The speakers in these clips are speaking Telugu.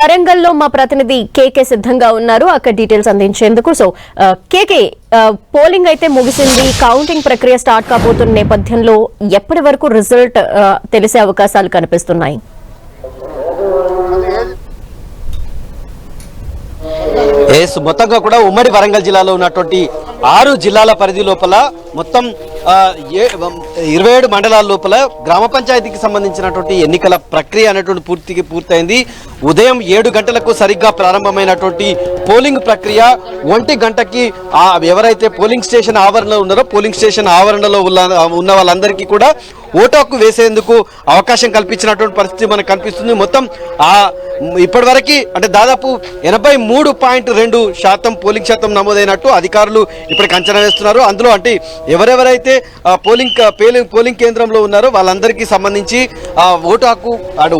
వరంగల్లో మా ప్రతినిధి కేకే సిద్ధంగా ఉన్నారు అక్కడ డీటెయిల్స్ అందించేందుకు. సో కేకే, పోలింగ్ అయితే ముగిసింది, కౌంటింగ్ ప్రక్రియ స్టార్ట్ కాబోతున్న నేపథ్యంలో ఎప్పటి వరకు రిజల్ట్ తెలిసే అవకాశాలు కనిపిస్తున్నాయి? మొత్తంగా కూడా ఉమ్మడి వరంగల్ జిల్లాలో ఉన్నటువంటి 6 జిల్లాల పరిధి లోపల మొత్తం 27 మండలాల లోపల గ్రామ పంచాయతీకి సంబంధించినటువంటి ఎన్నికల ప్రక్రియ అనేటువంటి పూర్తయింది. ఉదయం 7 గంటలకు సరిగ్గా ప్రారంభమైనటువంటి పోలింగ్ ప్రక్రియ 1 గంటకి ఎవరైతే పోలింగ్ స్టేషన్ ఆవరణలో ఉన్నారో పోలింగ్ స్టేషన్ ఆవరణలో ఉన్న వాళ్ళందరికీ కూడా ఓటు హక్కు వేసేందుకు అవకాశం కల్పించినటువంటి పరిస్థితి మనకు కనిపిస్తుంది. మొత్తం ఇప్పటివరకు అంటే దాదాపు 83.2% పోలింగ్ శాతం నమోదైనట్టు అధికారులు ఇప్పటికి అంచనా వేస్తున్నారు. అందులో అంటే ఎవరెవరైతే పోలింగ్ కేంద్రంలో ఉన్నారో వాళ్ళందరికీ సంబంధించి ఓటు హక్కు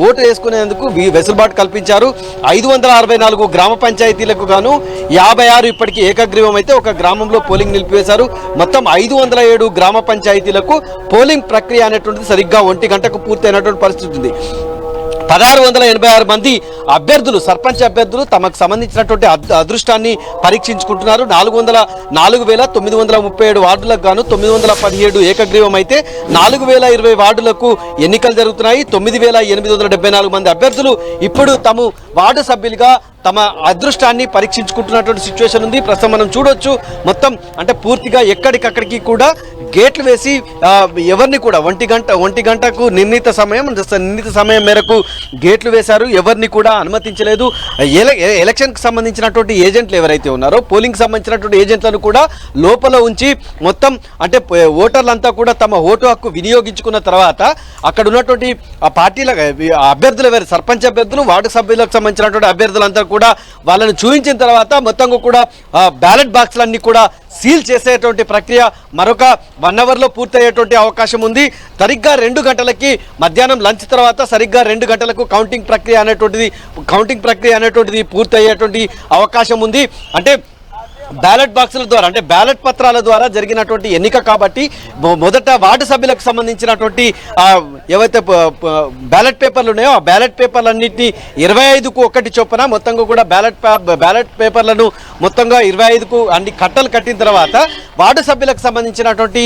ఓటు వేసుకునేందుకు వెసులుబాటు కల్పించారు. 564 గ్రామ పంచాయతీలకు గాను 56 ఇప్పటికీ ఏకగ్రీవం అయితే ఒక గ్రామంలో పోలింగ్ నిలిపివేశారు. మొత్తం 507 గ్రామ పంచాయతీలకు పోలింగ్ ప్రక్రియ అనేటువంటిది సరిగ్గా 1 గంటకు పూర్తయినటువంటి పరిస్థితి ఉంది. 1686 మంది అభ్యర్థులు సర్పంచ్ అభ్యర్థులు తమకు సంబంధించినటువంటి అదృష్టాన్ని పరీక్షించుకుంటున్నారు. 4,937 వార్డులకు గాను 917 ఏకగ్రీవం అయితే 4,020 వార్డులకు ఎన్నికలు జరుగుతున్నాయి. 9,874 మంది అభ్యర్థులు ఇప్పుడు తమ వార్డు సభ్యులుగా తమ అదృష్టాన్ని పరీక్షించుకుంటున్నటువంటి సిచ్యువేషన్ ఉంది. ప్రస్తుతం మనం చూడొచ్చు మొత్తం అంటే పూర్తిగా ఎక్కడికక్కడికి కూడా గేట్లు వేసి ఎవరిని కూడా 1 గంటకు నిర్ణీత సమయం మేరకు గేట్లు వేశారు. ఎవరిని కూడా అనుమతించలేదు. ఎలక్షన్కి సంబంధించినటువంటి ఏజెంట్లు ఎవరైతే ఉన్నారో పోలింగ్ సంబంధించినటువంటి ఏజెంట్లను కూడా లోపల ఉంచి మొత్తం అంటే ఓటర్లంతా కూడా తమ ఓటు హక్కు వినియోగించుకున్న తర్వాత అక్కడ ఉన్నటువంటి పార్టీల అభ్యర్థులు ఎవరు సర్పంచ్ అభ్యర్థులు వార్డు సభ్యులకు సంబంధించినటువంటి అభ్యర్థులంతా కూడా వాళ్ళని చూపించిన తర్వాత మొత్తంగా కూడా బ్యాలెట్ బాక్స్లన్నీ కూడా సీల్ చేసేటువంటి ప్రక్రియ మరొక 1 అవర్లో పూర్తయ్యేటువంటి అవకాశం ఉంది. సరిగ్గా 2 గంటలకి మధ్యాహ్నం లంచ్ తర్వాత సరిగ్గా 2 గంటలకు కౌంటింగ్ ప్రక్రియ అనేటువంటిది పూర్తయ్యేటువంటి అవకాశం ఉంది. అంటే బ్యాలెట్ బాక్సుల ద్వారా అంటే బ్యాలెట్ పత్రాల ద్వారా జరిగినటువంటి ఎన్నిక కాబట్టి మొదట వార్డు సభ్యులకు సంబంధించినటువంటి ఏవైతే బ్యాలెట్ పేపర్లు ఉన్నాయో ఆ బ్యాలెట్ పేపర్లన్నింటినీ 25కు 1 చొప్పున మొత్తంగా కూడా బ్యాలెట్ పేపర్లను మొత్తంగా 25కు అన్ని కట్టలు కట్టిన తర్వాత వార్డు సభ్యులకు సంబంధించినటువంటి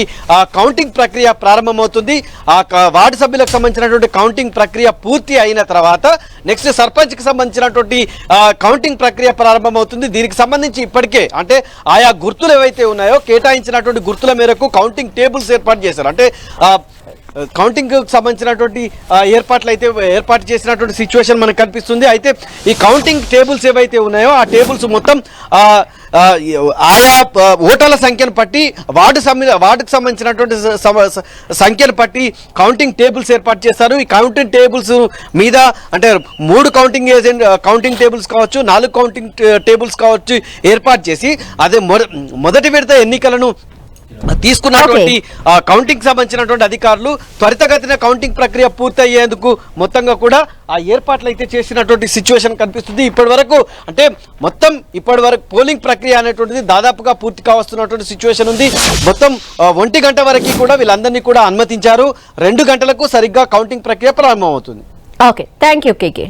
కౌంటింగ్ ప్రక్రియ ప్రారంభమవుతుంది. ఆ వార్డు సభ్యులకు సంబంధించినటువంటి కౌంటింగ్ ప్రక్రియ పూర్తి అయిన తర్వాత నెక్స్ట్ సర్పంచ్కి సంబంధించినటువంటి కౌంటింగ్ ప్రక్రియ ప్రారంభమవుతుంది. దీనికి సంబంధించి ఇప్పటికే అంటే ఆయా గుర్తులు ఏవైతే ఉన్నాయో కేటాయించినటువంటి గుర్తుల మేరకు కౌంటింగ్ టేబుల్స్ ఏర్పాటు చేశారు. అంటే కౌంటింగ్ సంబంధించినటువంటి ఏర్పాటు చేసినటువంటి సిచ్యువేషన్ మనకు కనిపిస్తుంది. అయితే ఈ కౌంటింగ్ టేబుల్స్ ఏవైతే ఉన్నాయో ఆ టేబుల్స్ మొత్తం ఆయా ఓటర్ల సంఖ్యను బట్టి వార్డుకు సంబంధించినటువంటి సంఖ్యను బట్టి కౌంటింగ్ టేబుల్స్ ఏర్పాటు చేస్తారు. ఈ కౌంటింగ్ టేబుల్స్ మీద అంటే 3 కౌంటింగ్ టేబుల్స్ కావచ్చు 4 కౌంటింగ్ టేబుల్స్ కావచ్చు ఏర్పాటు చేసి అదే మొదటి విడత ఎన్నికలను తీసుకున్నటువంటి కౌంటింగ్ సంబంధించినటువంటి అధికారులు త్వరితగతిన కౌంటింగ్ ప్రక్రియ పూర్తయ్యేందుకు మొత్తంగా కూడా ఆ ఏర్పాట్లు అయితే చేసినటువంటి సిచ్యువేషన్ కనిపిస్తుంది. ఇప్పటివరకు పోలింగ్ ప్రక్రియ అనేటువంటిది దాదాపుగా పూర్తి కావస్తున్నటువంటి సిచ్యువేషన్ ఉంది. మొత్తం 1 గంట వరకు కూడా వీళ్ళందరినీ కూడా అనుమతించారు. 2 గంటలకు సరిగ్గా కౌంటింగ్ ప్రక్రియ ప్రారంభమవుతుంది. Okay, thank you KK.